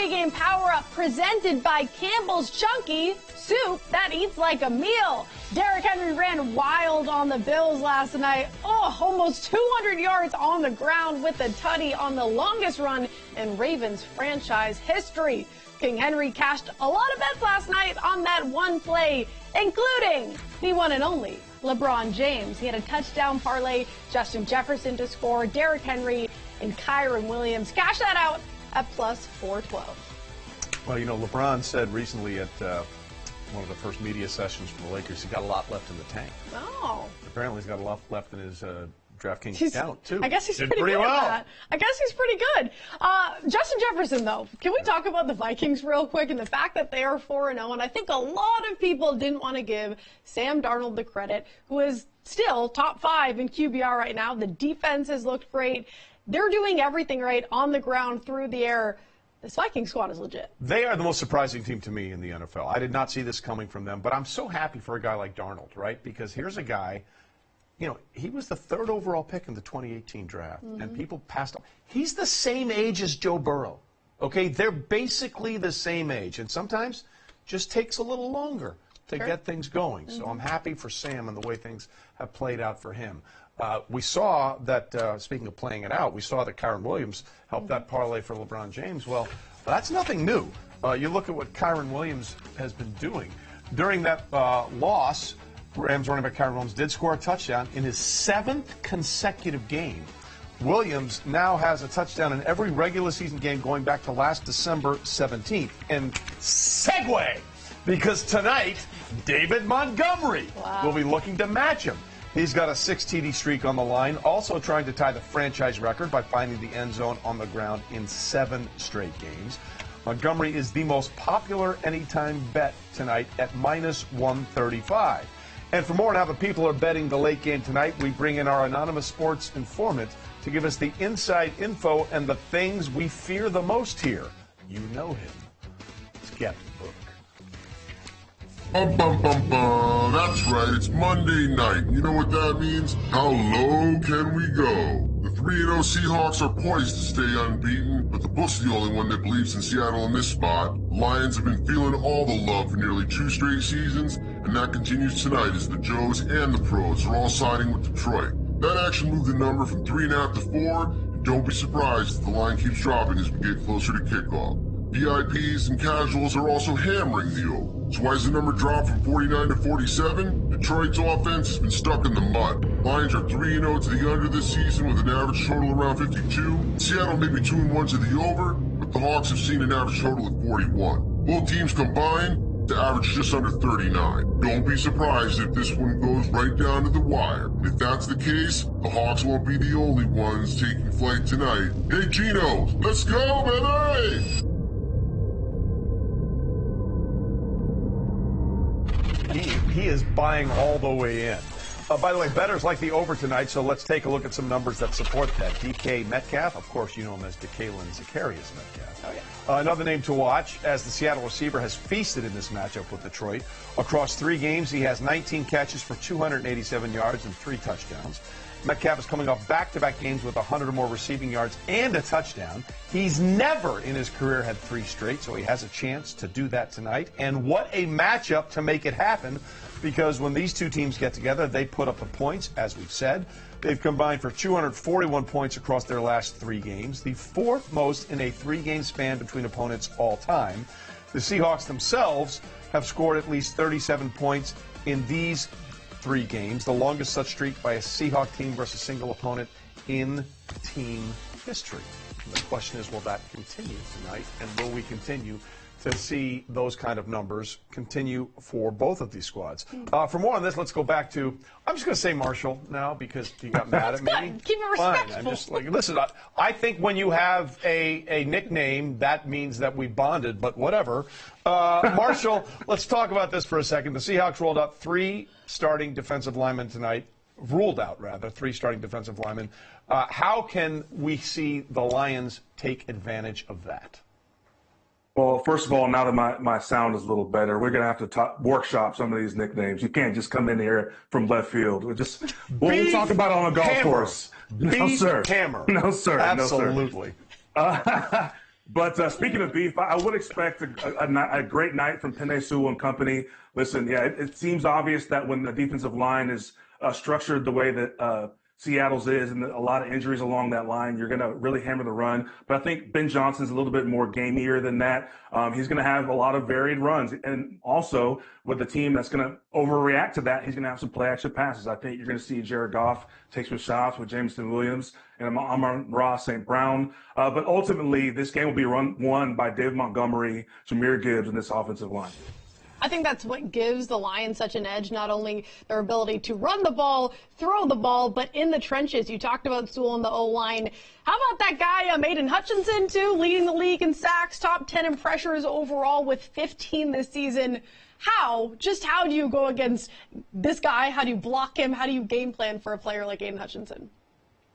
Pregame PowerUp presented by Campbell's Chunky Soup that eats like a meal. Derrick Henry ran wild on the Bills last night. Oh, almost 200 yards on the ground with a tutty on the longest run in Ravens franchise history. King Henry cashed a lot of bets last night on that one play, including the one and only LeBron James. He had a touchdown parlay, Justin Jefferson to score, Derrick Henry, and Kyron Williams. Cash that out at plus 412. Well, you know, LeBron said recently at one of the first media sessions for the Lakers, he got a lot left in the tank. Oh. Apparently he's got a lot left in his DraftKings account, too. I guess he's pretty good at that. I guess he's pretty good. Justin Jefferson, though, can we talk about the Vikings real quick and the fact that they are 4-0? And I think a lot of people didn't want to give Sam Darnold the credit, who is still top 5 in QBR right now. The defense has looked great. They're doing everything right on the ground, through the air. This Viking squad is legit. They are the most surprising team to me in the NFL. I did not see this coming from them, but I'm so happy for a guy like Darnold, right? Because here's a guy, you know, he was the 3rd overall pick in the 2018 draft, and people passed on. He's the same age as Joe Burrow, okay? They're basically the same age, and sometimes just takes a little longer to get things going. So I'm happy for Sam and the way things have played out for him. We saw that, speaking of playing it out, we saw that Kyron Williams helped that parlay for LeBron James. Well, that's nothing new. You look at what Kyron Williams has been doing. During that loss, Rams running back Kyron Williams did score a touchdown in his 7th consecutive game. Williams now has a touchdown in every regular season game going back to last December 17th. And segue, because tonight, David Montgomery will be looking to match him. He's got a 6 TD streak on the line, also trying to tie the franchise record by finding the end zone on the ground in 7 straight games. Montgomery is the most popular anytime bet tonight at minus 135. And for more on how the people are betting the late game tonight, we bring in our anonymous sports informant to give us the inside info and the things we fear the most here. You know him. It's Captain Book. That's right, it's Monday night. You know what that means? How low can we go? The 3-0 Seahawks are poised to stay unbeaten, but the book's the only one that believes in Seattle in this spot. The Lions have been feeling all the love for nearly 2 straight seasons, and that continues tonight as the Joes and the Pros are all siding with Detroit. That action moved the number from 3.5 to 4, and don't be surprised if the line keeps dropping as we get closer to kickoff. VIPs and casuals are also hammering the over. So why has the number dropped from 49 to 47? Detroit's offense has been stuck in the mud. Lions are 3-0 to the under this season with an average total around 52. Seattle may be 2-1 to the over, but the Hawks have seen an average total of 41. Both teams combined to average just under 39. Don't be surprised if this one goes right down to the wire. And if that's the case, the Hawks won't be the only ones taking flight tonight. Hey Gino, let's go, baby! He is buying all the way in. By the way, bettors like the over tonight, so let's take a look at some numbers that support that. DK Metcalf, of course, you know him as DeKalin Zacharias Metcalf. Oh, yeah. Another name to watch, as the Seattle receiver has feasted in this matchup with Detroit. Across 3 games, he has 19 catches for 287 yards and 3 touchdowns. Metcalf is coming off back-to-back games with 100 or more receiving yards and a touchdown. He's never in his career had 3 straight, so he has a chance to do that tonight. And what a matchup to make it happen, because when these two teams get together, they put up the points, as we've said. They've combined for 241 points across their last 3 games, the 4th most in a 3-game span between opponents all time. The Seahawks themselves have scored at least 37 points in these 3 games, the longest such streak by a Seahawk team versus a single opponent in team history. The question is, will that continue tonight, and will we continue to see those kind of numbers continue for both of these squads? For more on this, let's go back to, I'm just going to say Marshall now because you got mad at me. Good. Keep it respectful. Fine. I'm just like, listen, I think when you have a nickname, that means that we bonded, but whatever. Marshall, let's talk about this for a second. The Seahawks rolled out 3 starting defensive linemen tonight, ruled out, rather, 3 starting defensive linemen. How can we see the Lions take advantage of that? Well, first of all, now that my sound is a little better, we're going to have to workshop some of these nicknames. You can't just come in here from left field. We'll talk about it on a golf course. No, sir. Hammer. No, sir. Absolutely. No, sir. But speaking of beef, I would expect a great night from Tennesse and company. Listen, yeah, it seems obvious that when the defensive line is structured the way that Seattle's is, and a lot of injuries along that line, you're going to really hammer the run. But I think Ben Johnson's a little bit more gamier than that. He's going to have a lot of varied runs. And also, with the team that's going to overreact to that, he's going to have some play-action passes. I think you're going to see Jared Goff take some shots with Jameson Williams and Amon-Ra St. Brown. But ultimately, this game will be won by David Montgomery, Jahmyr Gibbs, and this offensive line. I think that's what gives the Lions such an edge, not only their ability to run the ball, throw the ball, but in the trenches. You talked about Sewell and the O-line. How about that guy, Maiden Hutchinson, too, leading the league in sacks, top 10 in pressures overall with 15 this season. How do you go against this guy? How do you block him? How do you game plan for a player like Aiden Hutchinson?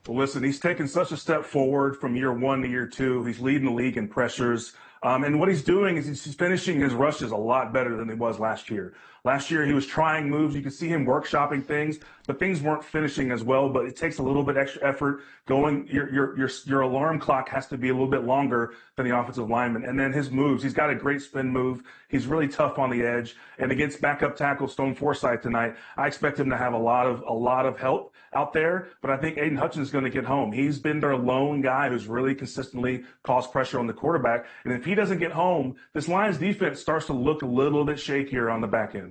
Well, listen, he's taken such a step forward from year 1 to year 2. He's leading the league in pressures. And what he's doing is he's finishing his rushes a lot better than he was last year. Last year, he was trying moves. You could see him workshopping things, but things weren't finishing as well. But it takes a little bit extra effort going. Your alarm clock has to be a little bit longer than the offensive lineman. And then his moves, he's got a great spin move. He's really tough on the edge. And against backup tackle Stone Forsythe tonight, I expect him to have a lot of help out there. But I think Aiden Hutchinson is going to get home. He's been their lone guy who's really consistently caused pressure on the quarterback. And if he doesn't get home, this Lions defense starts to look a little bit shakier on the back end.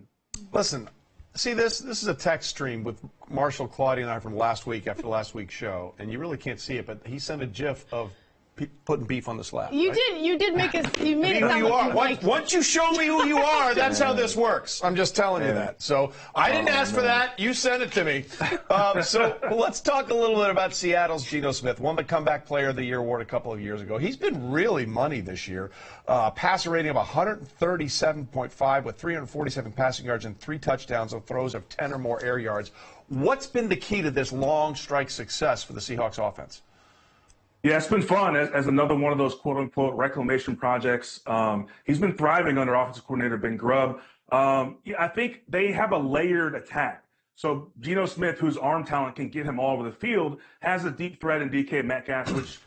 Listen, see this is a text stream with Marshall, Claudia, and I from last week after last week's show, and you really can't see it, but he sent a GIF of putting beef on the slab. You right? You did make it. You made it sound who you like are. you Once you show me who you are, that's how this works. I'm just telling you that. So I didn't ask for that. You sent it to me. So let's talk a little bit about Seattle's Geno Smith, won the Comeback Player of the Year award a couple of years ago. He's been really money this year. Passer rating of 137.5 with 347 passing yards and 3 touchdowns on throws of 10 or more air yards. What's been the key to this long strike success for the Seahawks offense? Yeah, it's been fun as another one of those quote-unquote reclamation projects. He's been thriving under offensive coordinator Ben Grubb. I think they have a layered attack. So Geno Smith, whose arm talent can get him all over the field, has a deep threat in DK Metcalf, which,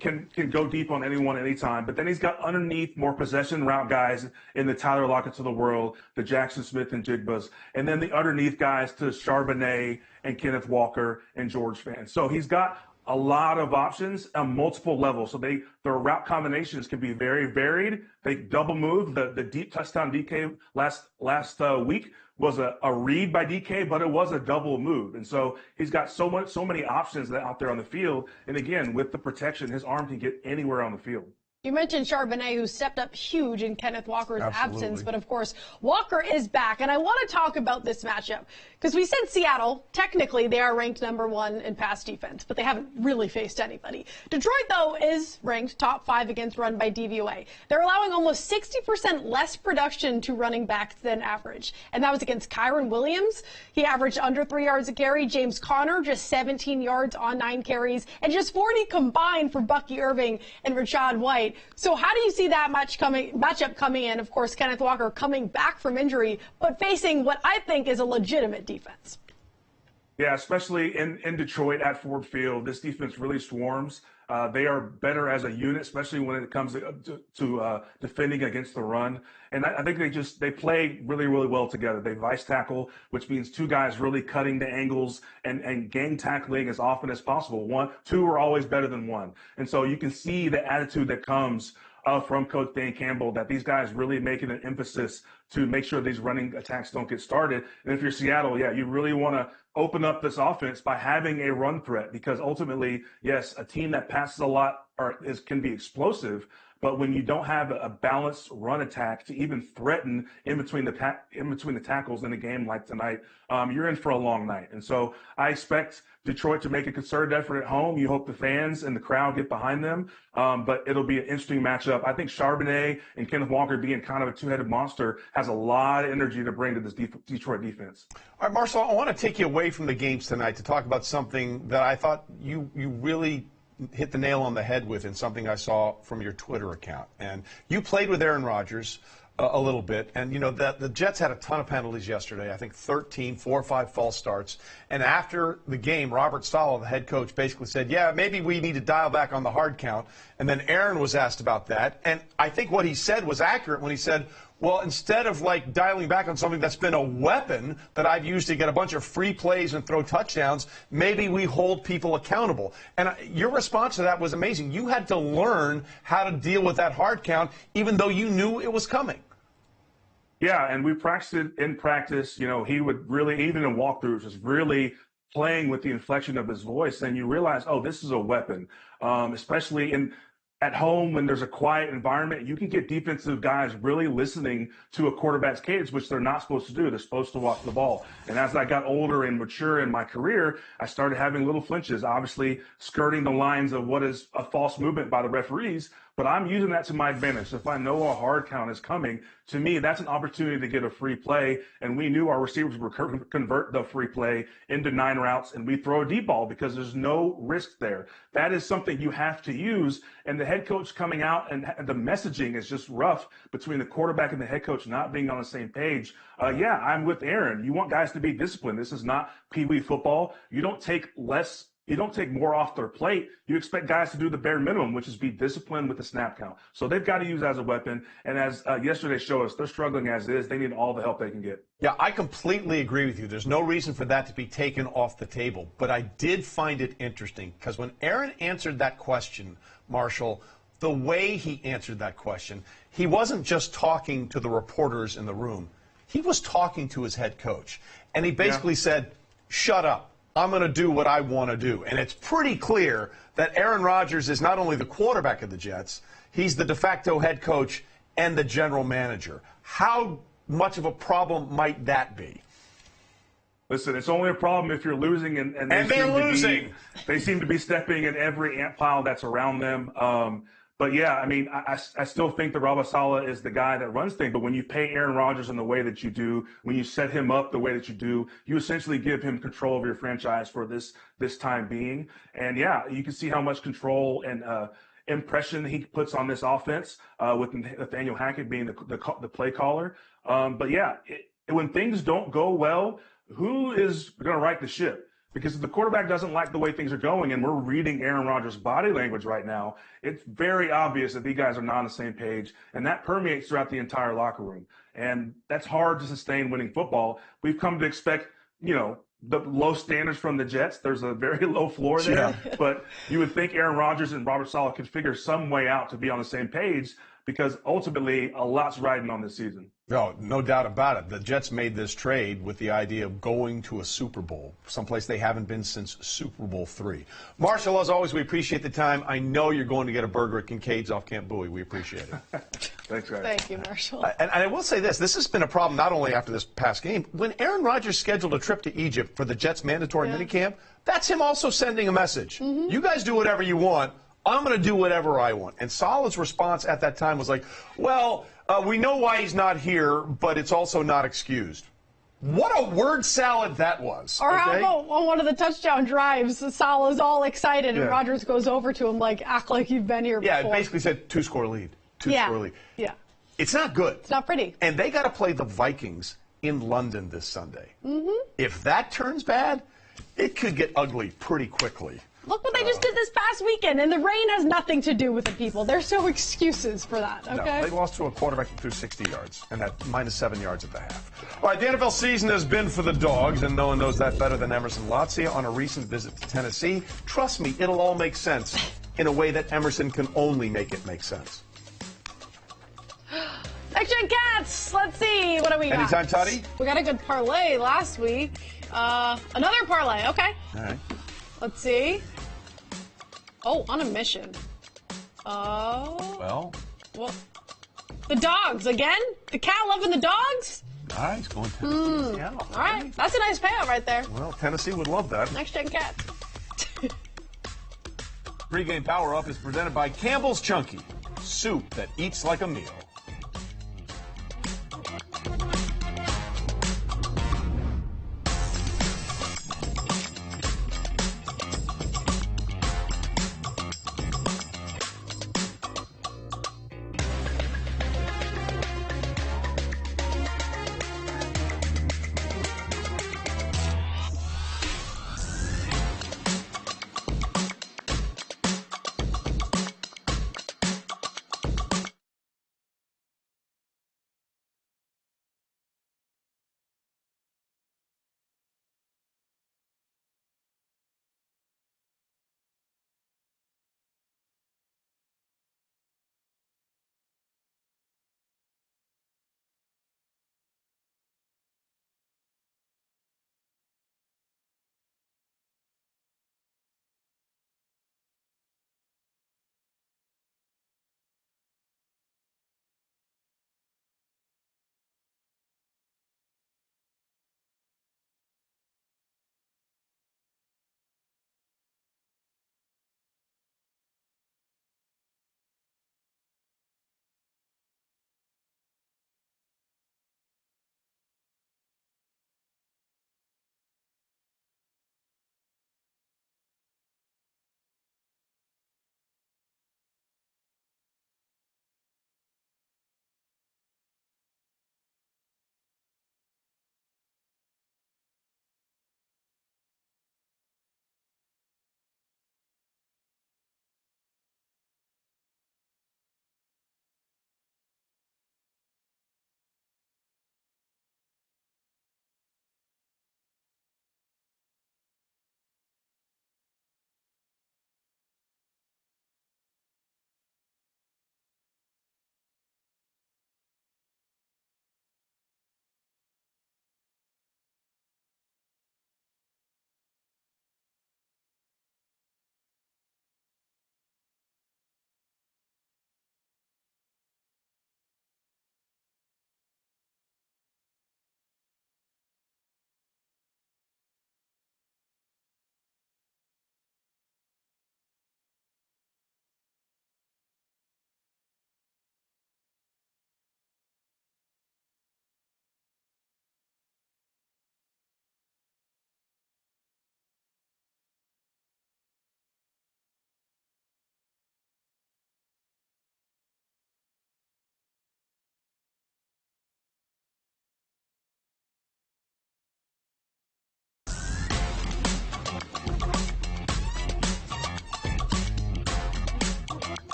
can go deep on anyone anytime. But then he's got underneath more possession route guys in the Tyler Lockett's of the world, the Jackson Smith and Jigbas, and then the underneath guys to Charbonnet and Kenneth Walker and George Fant. So he's got a lot of options on multiple levels. So their route combinations can be very varied. They double move. The deep touchdown DK last week was a read by DK, but it was a double move. And so he's got so many options out there on the field. And again, with the protection, his arm can get anywhere on the field. You mentioned Charbonnet, who stepped up huge in Kenneth Walker's absence, but of course, Walker is back. And I want to talk about this matchup because we said Seattle, technically, they are ranked #1 in pass defense, but they haven't really faced anybody. Detroit, though, is ranked top 5 against run by DVOA. They're allowing almost 60% less production to running backs than average. And that was against Kyren Williams. He averaged under 3 yards a carry. James Conner, just 17 yards on 9 carries, and just 40 combined for Bucky Irving and Rashad White. So how do you see that matchup coming in? Of course, Kenneth Walker coming back from injury, but facing what I think is a legitimate defense. Yeah, especially in Detroit at Ford Field, this defense really swarms. They are better as a unit, especially when it comes to defending against the run. And I think they play really, really well together. They vice tackle, which means 2 guys really cutting the angles and gang tackling as often as possible. 2 are always better than 1. And so you can see the attitude that comes from Coach Dan Campbell, that these guys really making an emphasis to make sure these running attacks don't get started. And if you're Seattle, you really want to open up this offense by having a run threat, because ultimately, yes, a team that passes a lot can be explosive, but when you don't have a balanced run attack to even threaten in between the tackles in a game like tonight, you're in for a long night. And so I expect Detroit to make a concerted effort at home. You hope the fans and the crowd get behind them, but it'll be an interesting matchup. I think Charbonnet and Kenneth Walker, being kind of a 2-headed monster, has a lot of energy to bring to this Detroit defense. All right, Marshall, I want to take you away from the games tonight to talk about something that I thought you really hit the nail on the head with, in something I saw from your Twitter account. And you played with Aaron Rodgers. a little bit. And, the Jets had a ton of penalties yesterday. I think 13, 4 or 5 false starts. And after the game, Robert Saleh, the head coach, basically said, yeah, maybe we need to dial back on the hard count. And then Aaron was asked about that. And I think what he said was accurate when he said, well, instead of dialing back on something that's been a weapon that I've used to get a bunch of free plays and throw touchdowns, maybe we hold people accountable. And your response to that was amazing. You had to learn how to deal with that hard count, even though you knew it was coming. Yeah, and we practiced it in practice. He would really, even in walkthroughs, just really playing with the inflection of his voice. And you realize, oh, this is a weapon, especially at home, when there's a quiet environment. You can get defensive guys really listening to a quarterback's cadence, which they're not supposed to do. They're supposed to watch the ball. And as I got older and mature in my career, I started having little flinches, obviously skirting the lines of what is a false movement by the referees. But I'm using that to my advantage. If I know a hard count is coming, to me, that's an opportunity to get a free play. And we knew our receivers would convert the free play into 9 routes, and we throw a deep ball because there's no risk there. That is something you have to use. And the head coach coming out, and the messaging is just rough between the quarterback and the head coach not being on the same page. Yeah, I'm with Aaron. You want guys to be disciplined. This is not peewee football. You don't take more off their plate. You expect guys to do the bare minimum, which is be disciplined with the snap count. So they've got to use that as a weapon. And as yesterday showed us, they're struggling as is. They need all the help they can get. Yeah, I completely agree with you. There's no reason for that to be taken off the table. But I did find it interesting because when Aaron answered that question, Marshall, the way he answered that question, he wasn't just talking to the reporters in the room. He was talking to his head coach. And he basically said, shut up. I'm going to do what I want to do. And it's pretty clear that Aaron Rodgers is not only the quarterback of the Jets, he's the de facto head coach and the general manager. How much of a problem might that be? Listen, it's only a problem if you're losing, and they're losing. They seem to be stepping in every ant pile that's around them. But, yeah, I mean, I still think that Robert Saleh is the guy that runs things. But when you pay Aaron Rodgers in the way that you do, when you set him up the way that you do, you essentially give him control of your franchise for this time being. And, yeah, you can see how much control and impression he puts on this offense with Nathaniel Hackett being the play caller. But, yeah, when things don't go well, who is going to right the ship? Because if the quarterback doesn't like the way things are going, and we're reading Aaron Rodgers' body language right now, it's very obvious that these guys are not on the same page, and that permeates throughout the entire locker room. And that's hard to sustain winning football. We've come to expect, the low standards from the Jets. There's a very low floor there, but you would think Aaron Rodgers and Robert Saleh could figure some way out to be on the same page, because ultimately a lot's riding on this season. No doubt about it. The Jets made this trade with the idea of going to a Super Bowl, someplace they haven't been since Super Bowl III. Marshall, as always, we appreciate the time. I know you're going to get a burger at Kincaid's off Camp Bowie. We appreciate it. Thanks, guys. Thank you, Marshall. And I will say this has been a problem not only after this past game. When Aaron Rodgers scheduled a trip to Egypt for the Jets' mandatory minicamp, that's him also sending a message. Mm-hmm. You guys do whatever you want. I'm going to do whatever I want. And Saleh's response at that time was like, well, we know why he's not here, but it's also not excused. What a word salad that was. Or how about on one of the touchdown drives, Saleh's all excited, and Rodgers goes over to him like, act like you've been here before. Yeah, it basically said two-score lead. Two-score lead. Yeah. It's not good. It's not pretty. And they got to play the Vikings in London this Sunday. Mm-hmm. If that turns bad, it could get ugly pretty quickly. Look what they just did this past weekend, and the rain has nothing to do with the people. There's no excuses for that, okay? No, they lost to a quarterback that threw 60 yards and had -7 yards at the half. All right, the NFL season has been for the dogs, and no one knows that better than Emerson Latzia on a recent visit to Tennessee. Trust me, it'll all make sense in a way that Emerson can only make it make sense. Action Cats! Let's see, what do we got? Anytime, Toddy? We got a good parlay last week. Another parlay, okay. All right. Let's see. Oh, on a mission. Well, the dogs again? The cat loving the dogs? All right, he's going to Seattle. All right, that's a nice payout right there. Well, Tennessee would love that. Next gen cat. Pregame PowerUp is presented by Campbell's Chunky, soup that eats like a meal.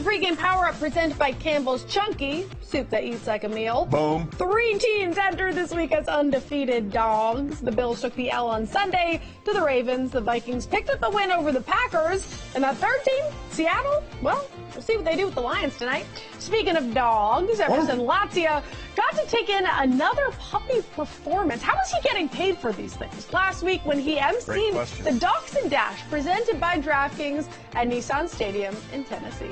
the pregame power-up presented by Campbell's Chunky, soup that eats like a meal. Boom. 3 teams entered this week as undefeated dogs. The Bills took the L on Sunday to the Ravens. The Vikings picked up the win over the Packers. And that third team, Seattle, well, we'll see what they do with the Lions tonight. Speaking of dogs, Everson Latzia got to take in another puppy performance. How is he getting paid for these things? Last week when he emceed the Dachshund Dash presented by DraftKings at Nissan Stadium in Tennessee.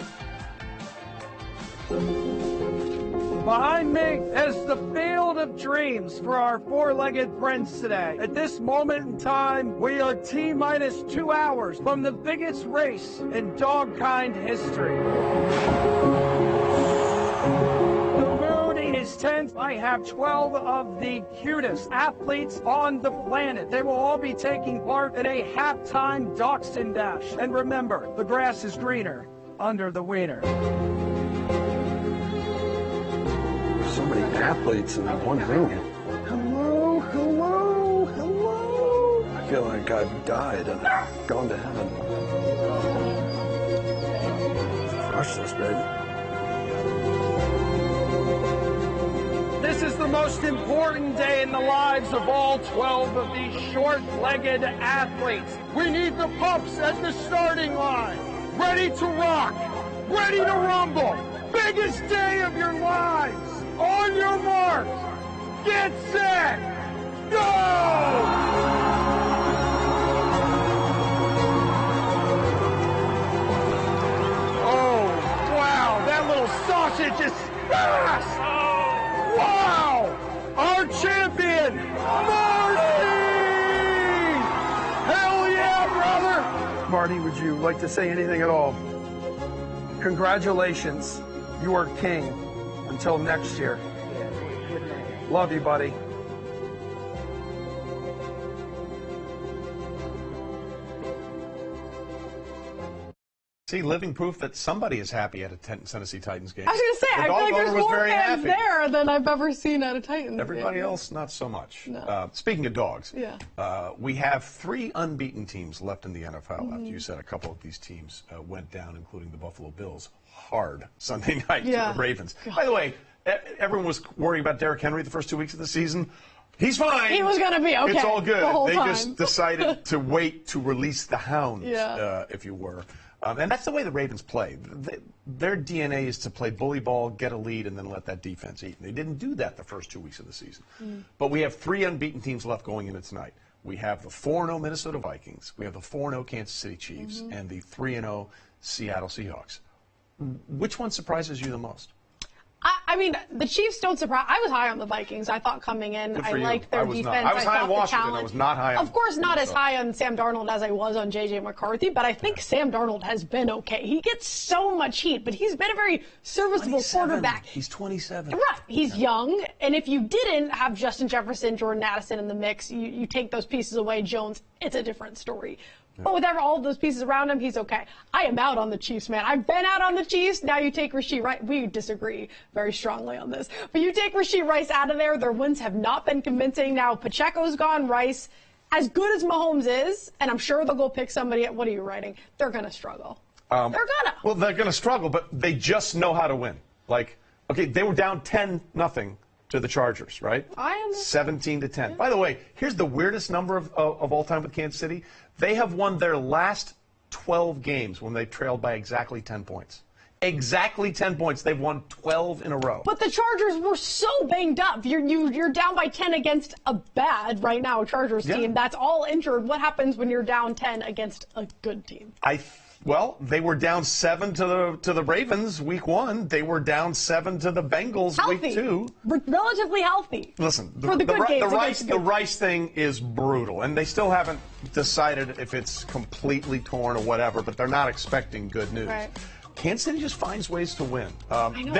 Behind me is the field of dreams for our four-legged friends today. At this moment in time, we are T-minus 2 hours from the biggest race in dogkind history. The moon is 10th. I have 12 of the cutest athletes on the planet. They will all be taking part in a halftime Dachshund Dash. And remember, the grass is greener under the wiener. So many athletes in that one room. Hello, hello, hello. I feel like I've died and gone to heaven. Crush this, baby. This is the most important day in the lives of all 12 of these short-legged athletes. We need the pups at the starting line. Ready to rock. Ready to rumble. Biggest day of your lives. On your mark, get set, go! Oh, wow, that little sausage is fast! Wow! Our champion, Marty! Hell yeah, brother! Marty, would you like to say anything at all? Congratulations, you are king. Until next year. Love you, buddy. See, living proof that somebody is happy at a Tennessee Titans game. I was going to say, I feel like there's more fans there than I've ever seen at a Titans Everybody game. else, not so much. No. Speaking of dogs, yeah. We have 3 unbeaten teams left in the NFL. After you said a couple of these teams went down, including the Buffalo Bills, hard Sunday night to the Ravens. God. By the way, everyone was worrying about Derrick Henry the first 2 weeks of the season. He's fine. He was going to be okay. It's all good. They just decided to wait to release the hounds, if you were. And that's the way the Ravens play. Their DNA is to play bully ball, get a lead, and then let that defense eat. And they didn't do that the first 2 weeks of the season. But we have 3 unbeaten teams left going into tonight. We have the 4-0 Minnesota Vikings. We have the 4-0 Kansas City Chiefs. And the 3-0 Seattle Seahawks. Which one surprises you the most? I mean, the Chiefs don't surprise. I was high on the Vikings. I thought coming in, I liked their defense. I was high on Washington. Talent. I was not high on. Of course, not as high on Sam Darnold as I was on J.J. McCarthy, but I think Sam Darnold has been okay. He gets so much heat, but he's been a very serviceable quarterback. He's 27. Right. He's young, and if you didn't have Justin Jefferson, Jordan Addison in the mix, you take those pieces away, Jones, it's a different story. But with all of those pieces around him, he's okay. I am out on the Chiefs, man. I've been out on the Chiefs. Now you take Rashee Rice. We disagree very strongly on this. But you take Rashee Rice out of there. Their wins have not been convincing. Now Pacheco's gone. Rice, as good as Mahomes is, and I'm sure they'll go pick somebody at, what are you writing? They're going to struggle. They're going to. Well, they're going to struggle, but they just know how to win. Like, okay, they were down 10-0 to the Chargers, right? I understand. 17-10. Yeah. By the way, here's the weirdest number of all time with Kansas City. They have won their last 12 games when they trailed by exactly 10 points. Exactly 10 points. They've won 12 in a row. But the Chargers were so banged up. You're down by 10 against a bad right now Chargers team that's all injured. What happens when you're down 10 against a good team? Well, they were down 7 to the Ravens week 1. They were down 7 to the Bengals week 2. Relatively healthy. Listen, the Rice thing is brutal, and they still haven't decided if it's completely torn or whatever, but they're not expecting good news. Right. Kansas City just finds ways to win. I know,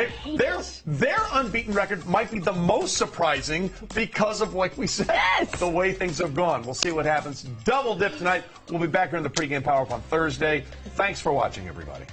their unbeaten record might be the most surprising because of, like we said, the way things have gone. We'll see what happens. Double dip tonight. We'll be back here in the pregame power-up on Thursday. Thanks for watching, everybody.